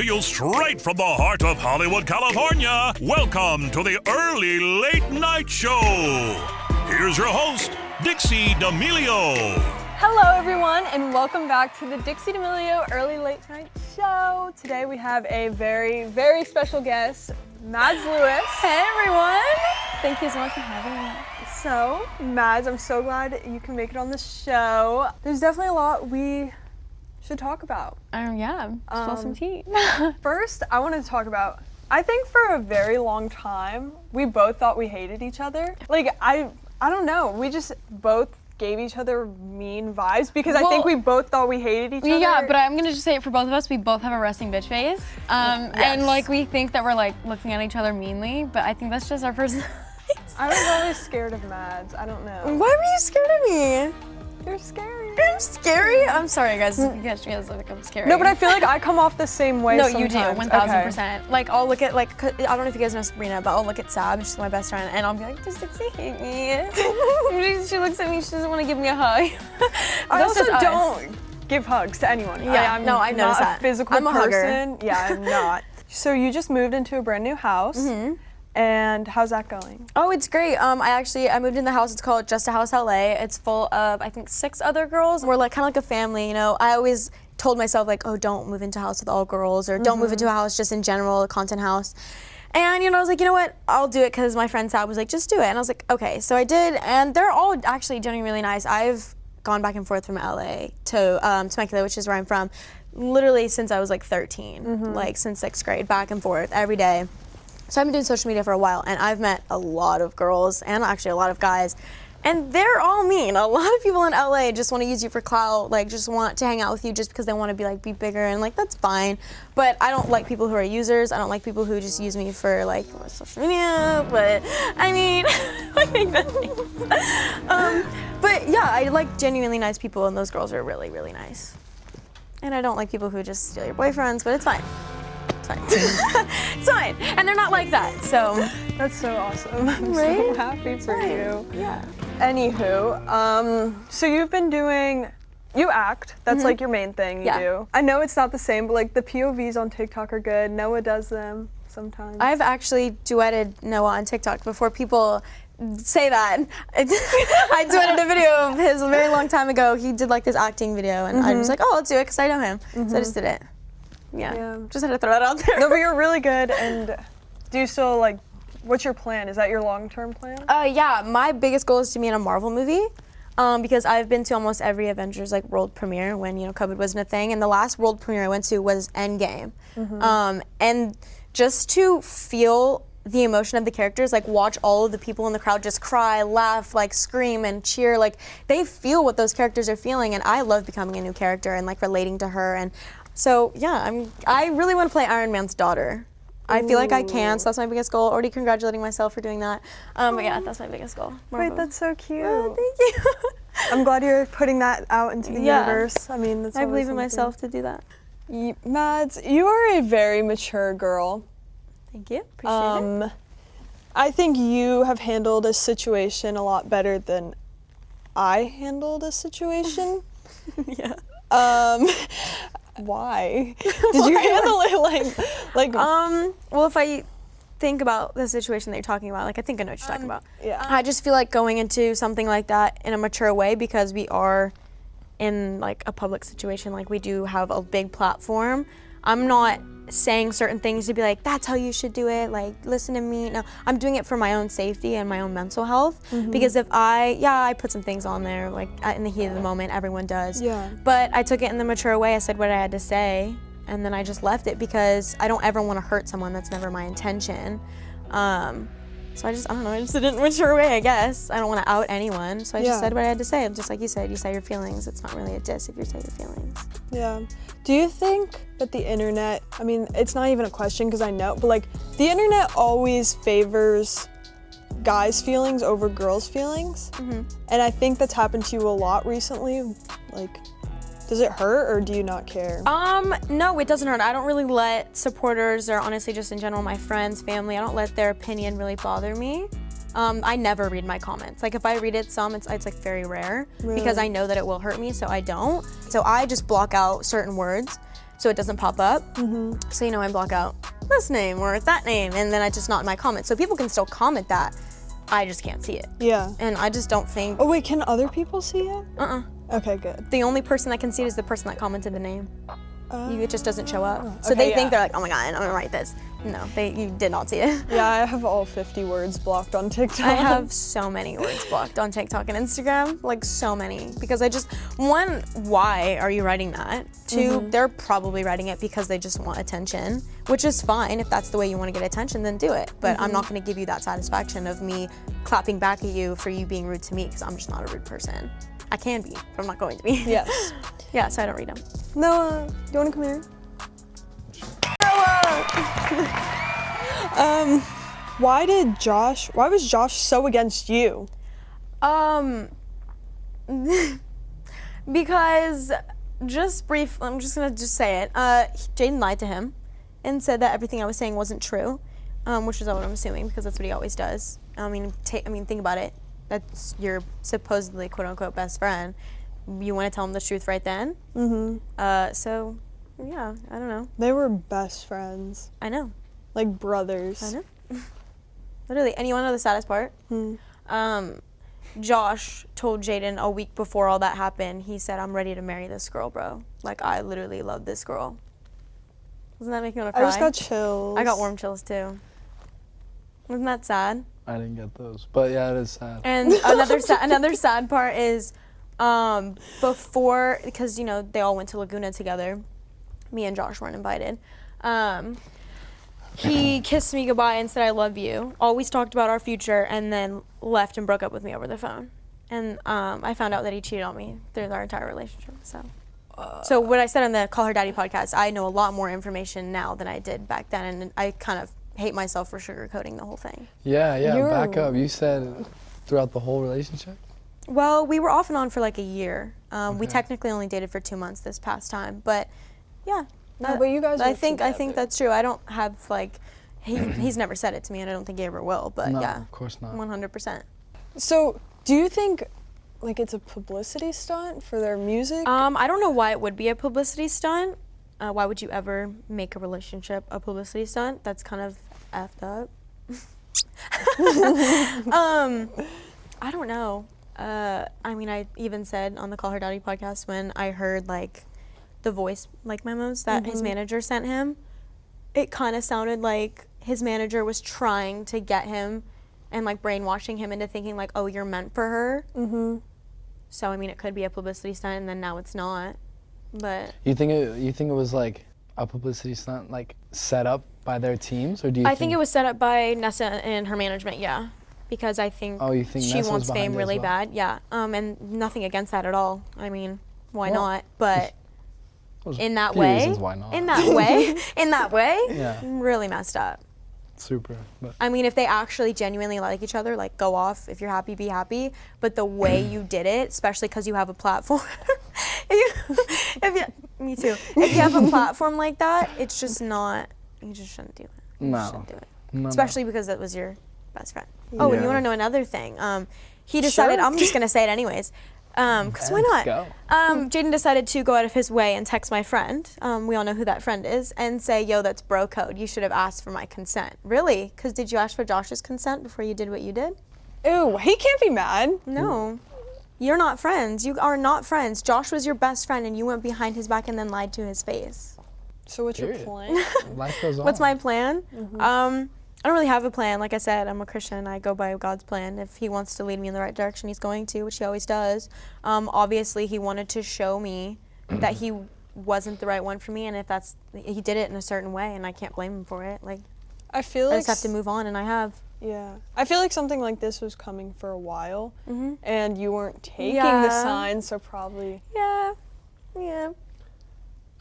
To you straight from the heart of Hollywood, California. Welcome to the Early Late Night Show. Here's your host, Dixie D'amelio. Hello everyone and welcome back to the Dixie D'amelio Early Late Night Show. Today we have a very, very special guest, Mads Lewis. Hey everyone! Thank you so much for having me. So, Mads, I'm so glad you can make it on the show. There's definitely a lot we should talk about. Yeah, spill some tea. First, I wanted to talk about, I think for a very long time, we both thought we hated each other. Like, I don't know, we just both gave each other mean vibes because I think we both thought we hated each other. Yeah, but I'm gonna just say it for both of us, we both have a resting bitch face. Yes. And like we think that we're like looking at each other meanly, but I think that's just our personalities. I was always scared of Mads, I don't know. Why were you scared of me? You're scary. I'm scary? I'm sorry guys, you guys like I'm scary. No, but I feel like I come off the same way No, sometimes. you do, 1000%. Like I'll look at I don't know if you guys know Sabrina, but I'll look at Sab, she's my best friend, and I'll be like, does Dixie hate me? she looks at me, she doesn't want to give me a hug. I also don't give hugs to anyone. Yeah, I'm I noticed not that. a physical I'm a person. hugger. Yeah, I'm not. So you just moved into a brand new house. And how's that going? Oh, it's great. I moved in the house. It's called Just a House LA. It's full of, I think, 6 other girls. We're like kind of like a family, you know. I always told myself like, oh, don't move into a house with all girls, or don't move into a house just in general, a content house. And you know, I was like, you know what? I'll do it because my friend Sab was like, just do it. And I was like, okay. So I did, and they're all actually genuinely really nice. I've gone back and forth from LA to Temecula, which is where I'm from, literally since I was like 13, like since 6th grade, back and forth every day. So I've been doing social media for a while, and I've met a lot of girls and actually a lot of guys, and they're all mean. A lot of people in LA just want to use you for clout, like just want to hang out with you just because they want to be bigger, and like that's fine. But I don't like people who are users. I don't like people who just use me for like social media. But I mean, I make that things. But yeah, I like genuinely nice people, and those girls are really, really nice. And I don't like people who just steal your boyfriends, but it's fine. It's fine. And they're not like that, so. That's so awesome. I'm Right? so happy for you. Yeah. Anywho, so you've been doing, you act. That's like your main thing you do. I know it's not the same, but like the POVs on TikTok are good. Noah does them sometimes. I've actually duetted Noah on TikTok before people say that. I duetted a video of his a very long time ago. He did like this acting video, and I was like, oh, let's do it because I know him. So I just did it. Yeah, just had to throw that out there. No, but you're really good. And do you still like, what's your plan? Is that your long-term plan? Yeah, my biggest goal is to be in a Marvel movie, because I've been to almost every Avengers like world premiere when COVID wasn't a thing, and the last world premiere I went to was Endgame, and just to feel the emotion of the characters, like watch all of the people in the crowd just cry, laugh, like scream and cheer, like they feel what those characters are feeling, and I love becoming a new character and like relating to her. And so yeah, I really want to play Iron Man's daughter. I feel like I can, so that's my biggest goal. Already congratulating myself for doing that. But yeah, that's my biggest goal. Wait, that's so cute. Oh, thank you. I'm glad you're putting that out into the universe. I mean, that's I believe in something. myself to do that. Mads, you are a very mature girl. Thank you. Appreciate it. I think you have handled a situation a lot better than I handled a situation. Yeah. Why? Did you handle it like? Well, if I think about the situation that you're talking about, like I think I know what you're talking about. Yeah. I just feel like going into something like that in a mature way, because we are in like a public situation, like we do have a big platform. I'm not saying certain things to be like, that's how you should do it, like listen to me. No, I'm doing it for my own safety and my own mental health, because if I put some things on there like in the heat of the moment, everyone does. Yeah. But I took it in the mature way. I said what I had to say, and then I just left it because I don't ever want to hurt someone. That's never my intention. So I don't know, I just did it in a mature way, I guess. I don't want to out anyone, so I just said what I had to say. Just like you said, you say your feelings. It's not really a diss if you say your feelings. Yeah. Do you think that the internet, I mean, it's not even a question because I know, but like the internet always favors guys' feelings over girls' feelings. And I think that's happened to you a lot recently. Like, does it hurt or do you not care? No, it doesn't hurt. I don't really let supporters, or honestly just in general my friends, family, I don't let their opinion really bother me. I never read my comments. Like if I read it it's like very rare, because I know that it will hurt me, so I don't. So I just block out certain words. so it doesn't pop up. So I block out this name or that name, and then it's just not in my comments. So people can still comment that, I just can't see it. Yeah. And I just don't think. Oh wait, can other people see it? Okay, good. The only person that can see it is the person that commented the name. It just doesn't show up. So okay, they think they're like, oh my god, I'm gonna write this. No, you did not see it. Yeah, I have all 50 words blocked on TikTok. I have so many words blocked on TikTok and Instagram, like so many, because one, why are you writing that? Two, they're probably writing it because they just want attention, which is fine. If that's the way you want to get attention, then do it. But I'm not going to give you that satisfaction of me clapping back at you for you being rude to me, because I'm just not a rude person. I can be, but I'm not going to be. Yes. Yeah, so I don't read them. Noah, do you want to come here? Why was Josh so against you? Because I'm just gonna say it. Jaden lied to him and said that everything I was saying wasn't true, which is what I'm assuming, because that's what he always does. I mean, think about it. That's your supposedly quote unquote best friend. You want to tell him the truth right then? So, yeah, I don't know. They were best friends. I know. Like brothers. I know. Literally. And you want to know the saddest part? Josh told Jaden a week before all that happened, he said, I'm ready to marry this girl, bro. Like, I literally love this girl. Doesn't that make you want to cry? I just got chills. I got warm chills, too. Wasn't that sad? I didn't get those, but yeah, it is sad. And another sad part is before, because, they all went to Laguna together. Me and Josh weren't invited. He kissed me goodbye and said, I love you. Always talked about our future, and then left and broke up with me over the phone. And I found out that he cheated on me through our entire relationship. So what I said on the Call Her Daddy podcast, I know a lot more information now than I did back then, and I kind of hate myself for sugarcoating the whole thing. Yeah, back up. You said throughout the whole relationship? Well, we were off and on for like a year. We technically only dated for 2 months this past time, but yeah. No, but you guys. I think that's true. I don't have he's never said it to me, and I don't think he ever will. But no, yeah, of course not. 100%. So, do you think, it's a publicity stunt for their music? I don't know why it would be a publicity stunt. Why would you ever make a relationship a publicity stunt? That's kind of effed up. I don't know. I mean, I even said on the Call Her Daddy podcast when I heard the voice memos that his manager sent him, it kind of sounded like his manager was trying to get him and brainwashing him into thinking oh, you're meant for her. So I mean, it could be a publicity stunt, and then now it's not. But you think it was a publicity stunt set up by their teams, or do you? I think it was set up by Nessa and her management. Yeah, because I think. Oh, you think she Nessa wants was fame really as well? bad? Yeah. And nothing against that at all. I mean, why not? But. In that way, reasons why not. in that way, Yeah. really messed up. Super. But. I mean, if they actually genuinely like each other, go off. If you're happy, be happy. But the way you did it, especially because you have a platform, me too. If you have a platform like that, it's just not. You just shouldn't do it. You shouldn't do it. No, especially because that was your best friend. Oh, and you Yeah. want to know another thing? He decided. Sure. I'm just gonna say it anyways. Because why not? Go. Jaden decided to go out of his way and text my friend, we all know who that friend is, and say, yo, that's bro code. You should have asked for my consent. Really? Because did you ask for Josh's consent before you did what you did? Ew, he can't be mad. No. You're not friends. You are not friends. Josh was your best friend, and you went behind his back and then lied to his face. So what's your Period. plan? Life goes on. What's my plan? I don't really have a plan. Like I said, I'm a Christian. I go by God's plan. If he wants to lead me in the right direction, he's going to, which he always does. Obviously, he wanted to show me that he wasn't the right one for me, and he did it in a certain way, and I can't blame him for it. I feel I just have to move on, and I have. Yeah. I feel like something like this was coming for a while, and you weren't taking the Yeah. signs, so probably. Yeah.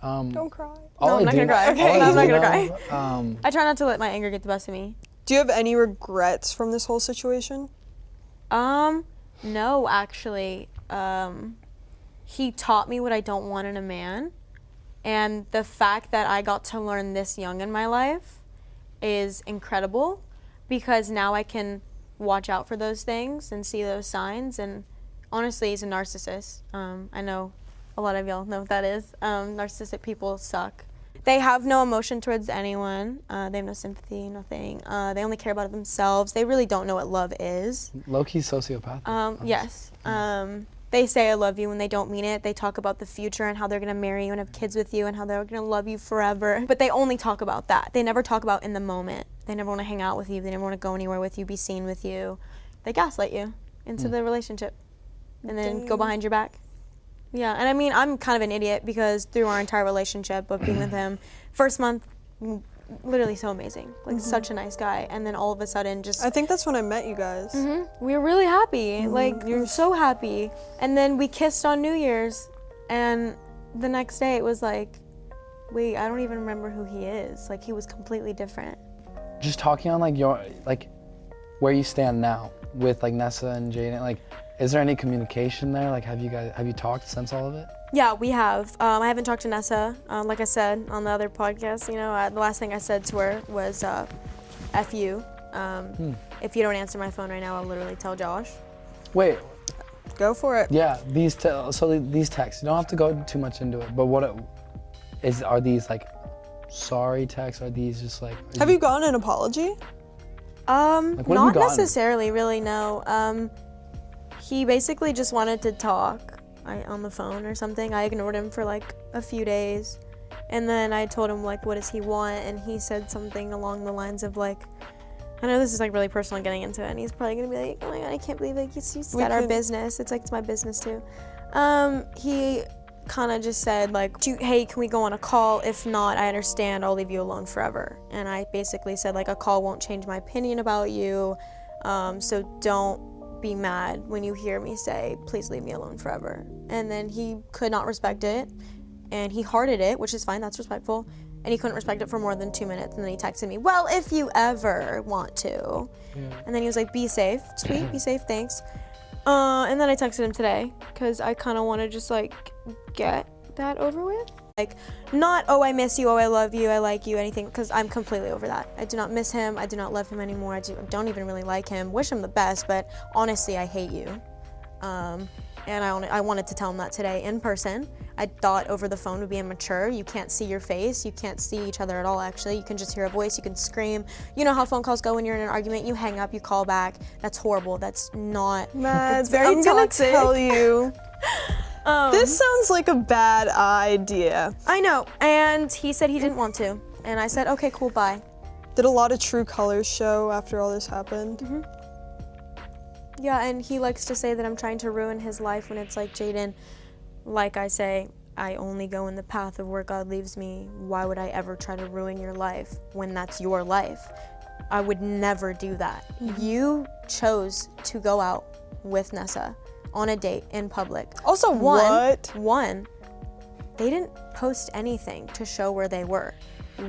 Don't cry. No, I'm not gonna cry. Okay, I'm not gonna cry. cry. I try not to let my anger get the best of me. Do you have any regrets from this whole situation? No, actually. He taught me what I don't want in a man. And the fact that I got to learn this young in my life is incredible, because now I can watch out for those things and see those signs. And honestly, he's a narcissist. I know a lot of y'all know what that is. Narcissistic people suck. They have no emotion towards anyone. They have no sympathy, nothing. They only care about themselves. They really don't know what love is. Low-key sociopath. Yes. They say I love you when they don't mean it. They talk about the future and how they're gonna marry you and have kids with you and how they're gonna love you forever. But they only talk about that. They never talk about in the moment. They never wanna hang out with you. They never wanna go anywhere with you, be seen with you. They gaslight you into the relationship and then go behind your back. Yeah, and I mean, I'm kind of an idiot because through our entire relationship of being with him, first month, literally so amazing, like such a nice guy, and then all of a sudden just... I think that's when I met you guys. We were really happy, like you're so happy. And then we kissed on New Year's, and the next day it was like, wait, I don't even remember who he is. Like he was completely different. Just talking on like where you stand now with like Nessa and Jaden, like is there any communication there? Like have you talked since all of it? Yeah, we have. I haven't talked to Nessa. Like I said on the other podcast, you know, the last thing I said to her was, F you. If you don't answer my phone right now, I'll literally tell Josh. Wait. Go for it. Yeah, these texts, you don't have to go too much into it, but are these like sorry texts? Are these just like... Have you gotten an apology? Not necessarily, really, no. He basically just wanted to talk on the phone or something. I ignored him for like a few days, and then I told him like, what does he want? And he said something along the lines of like, I know this is like really personal getting into it, and he's probably gonna be like, oh my god, I can't believe like you said our business. It's like, it's my business too. He kind of just said like, hey, can we go on a call? If not, I understand, I'll leave you alone forever. And I basically said like, a call won't change my opinion about you, so don't be mad when you hear me say, please leave me alone forever. And then he could not respect it, and he hearted it, which is fine, that's respectful, and he couldn't respect it for more than 2 minutes, and then he texted me, well, if you ever want to. And then he was like, be safe. Sweet, be safe, thanks. And then I texted him today, because I kind of want to just like get that over with. Like, not, oh, I miss you, oh, I love you, I like you, anything, because I'm completely over that. I do not miss him, I do not love him anymore, I don't even really like him, wish him the best, but honestly, I hate you. And I wanted to tell him that today in person. I thought over the phone would be immature. You can't see your face, you can't see each other at all, actually. You can just hear a voice, you can scream. You know how phone calls go when you're in an argument, you hang up, you call back. That's horrible, that's not, Mads, it's very I'm gonna toxic. tell you. This sounds like a bad idea. I know, and he said he didn't want to. And I said, okay, cool, bye. Did a lot of true colors show after all this happened? Yeah, and he likes to say that I'm trying to ruin his life when it's like, Jaden, like I say, I only go in the path of where God leaves me. Why would I ever try to ruin your life when that's your life? I would never do that. You chose to go out with Nessa on a date in public. Also, One, they didn't post anything to show where they were.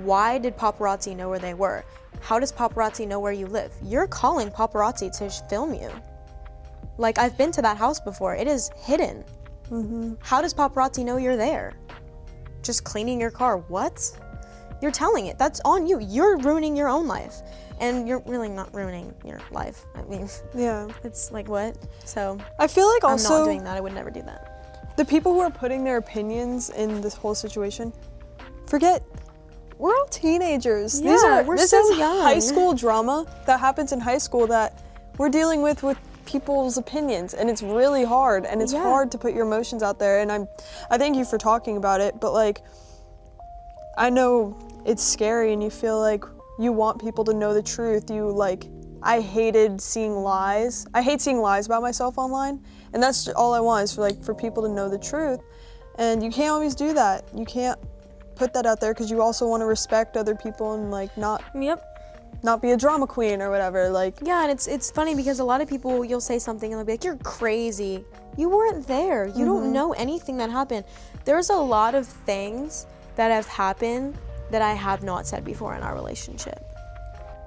Why did paparazzi know where they were? How does paparazzi know where you live? You're calling paparazzi to film you. Like, I've been to that house before. It is hidden. How does paparazzi know you're there? Just cleaning your car, what? You're telling it, that's on you. You're ruining your own life. And you're really not ruining your life. I mean, Yeah. it's like, what? So, I feel like also I'm not doing that, I would never do that. the people who are putting their opinions in this whole situation, forget, we're all teenagers. Yeah, This is high school drama that happens in high school that we're dealing with people's opinions, and it's really hard, and it's hard to put your emotions out there, and I thank you for talking about it, but like, I know it's scary and you feel like you want people to know the truth. I hated seeing lies. I hate seeing lies about myself online, and that's all I want is for people to know the truth, and you can't always do that. You can't put that out there because you also want to respect other people and like not be a drama queen or whatever. Yeah, and it's funny because a lot of people, you'll say something and they'll be like, you're crazy. You weren't there. You don't know anything that happened. There's a lot of things that have happened that I have not said before in our relationship.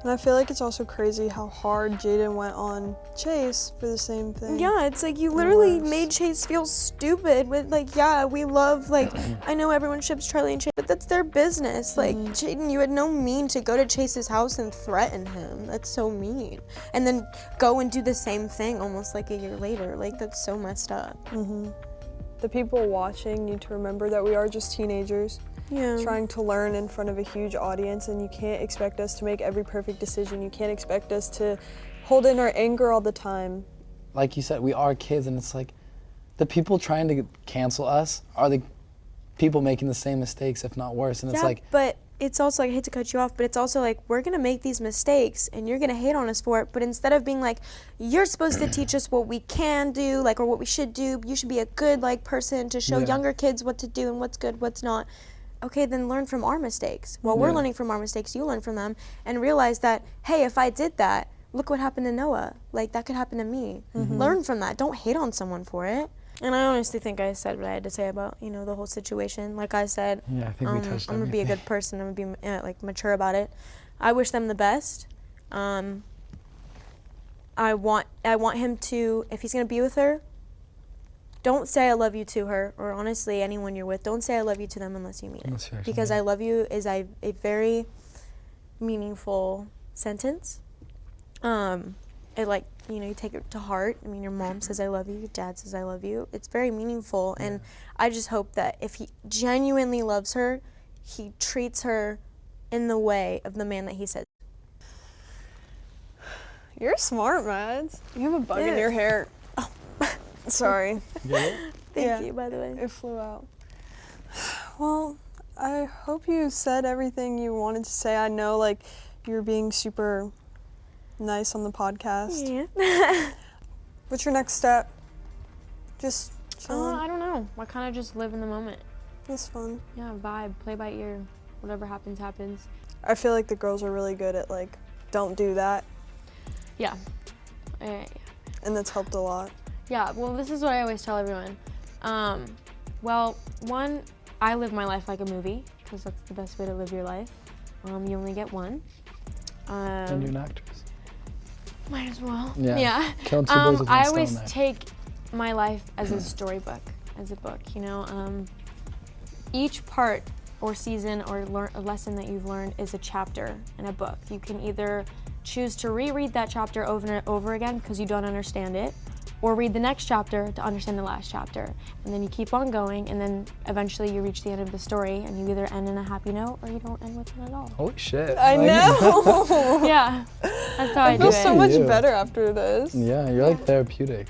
And I feel like it's also crazy how hard Jaden went on Chase for the same thing. Yeah, it's like you literally made Chase feel stupid with like, yeah, we love, like, I know everyone ships Charlie and Chase, but that's their business. Like, Jaden, you had no mean to go to Chase's house and threaten him. That's so mean. And then go and do the same thing almost like a year later. Like, that's so messed up. The people watching need to remember that we are just teenagers. trying to learn in front of a huge audience, and you can't expect us to make every perfect decision. You can't expect us to hold in our anger all the time. Like you said, we are kids, and it's like the people trying to cancel us are the people making the same mistakes, if not worse. And it's like, but it's also like, I hate to cut you off, but it's also like, we're gonna make these mistakes and you're gonna hate on us for it, but instead of being like, you're supposed to teach us what we can do, like, or what we should do, you should be a good like person to show younger kids what to do and what's good, what's not. Okay, then learn from our mistakes. While we're learning from our mistakes, you learn from them and realize that, hey, if I did that, look what happened to Noah. Like, that could happen to me. Learn from that. Don't hate on someone for it. And I honestly think I said what I had to say about, you know, the whole situation. Like I said, I think we touched I'm gonna be a good person. I'm gonna be like mature about it. I wish them the best. I want him to, if he's gonna be with her, don't say I love you to her, or honestly anyone you're with. Don't say I love you to them unless you mean it. Because I love you is a very meaningful sentence. It, like, you know, you take it to heart. I mean, your mom says I love you, your dad says I love you. It's very meaningful, and I just hope that if he genuinely loves her, he treats her in the way of the man that he says. You're smart, Mads. You have a bug in your hair. Oh, sorry. Thank you, by the way. It flew out. Well, I hope you said everything you wanted to say. I know, like, you're being super nice on the podcast. Yeah. What's your next step? Just chilling. I don't know. I kind of just live in the moment. It's fun. Yeah, vibe, play by ear. Whatever happens, happens. I feel like the girls are really good at, like, don't do that. Yeah. And that's helped a lot. Yeah, well, this is what I always tell everyone. Well, one, I live my life like a movie, because that's the best way to live your life. You only get one. And you're an actress. Might as well. Yeah. Killing two birds with one I stone always there. take my life as a storybook, as a book, you know. Each part or season or a lesson that you've learned is a chapter in a book. You can either choose to reread that chapter over and over again because you don't understand it, or read the next chapter to understand the last chapter. And then you keep on going, and then eventually you reach the end of the story, and you either end in a happy note or you don't end with it at all. Holy shit. I know. Yeah, that's how I do feel it. so much better after this. Yeah, you're like therapeutic.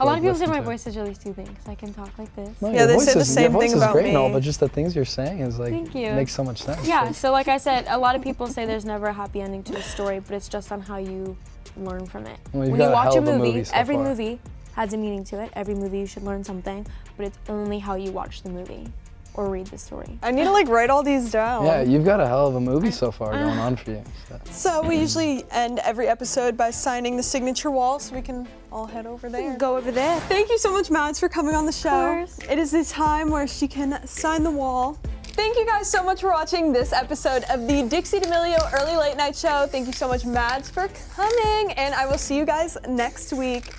A lot of people say my voice is really soothing because I can talk like this. No, Yeah, your they voice say the is- same your voice thing is about great and all, me. but just the things you're saying is like, Thank you. makes so much sense. Yeah, Like, so like I said, a lot of people say there's never a happy ending to a story, but it's just on how you learn from it. Well, you've When you got a watch hell a of a movie, movie so every far. movie has a meaning to it. Every movie you should learn something, but it's only how you watch the movie or read the story. I need to, like, write all these down. yeah, you've got a hell of a movie so far going on for you. So. So we usually end every episode by signing the signature wall, so we can all head over there. Go over there. Thank you so much, Mads, for coming on the show. course. It is the time where she can sign the wall. Thank you guys so much for watching this episode of the Dixie D'amelio Early Late Night Show. Thank you so much, Mads, for coming, and I will see you guys next week.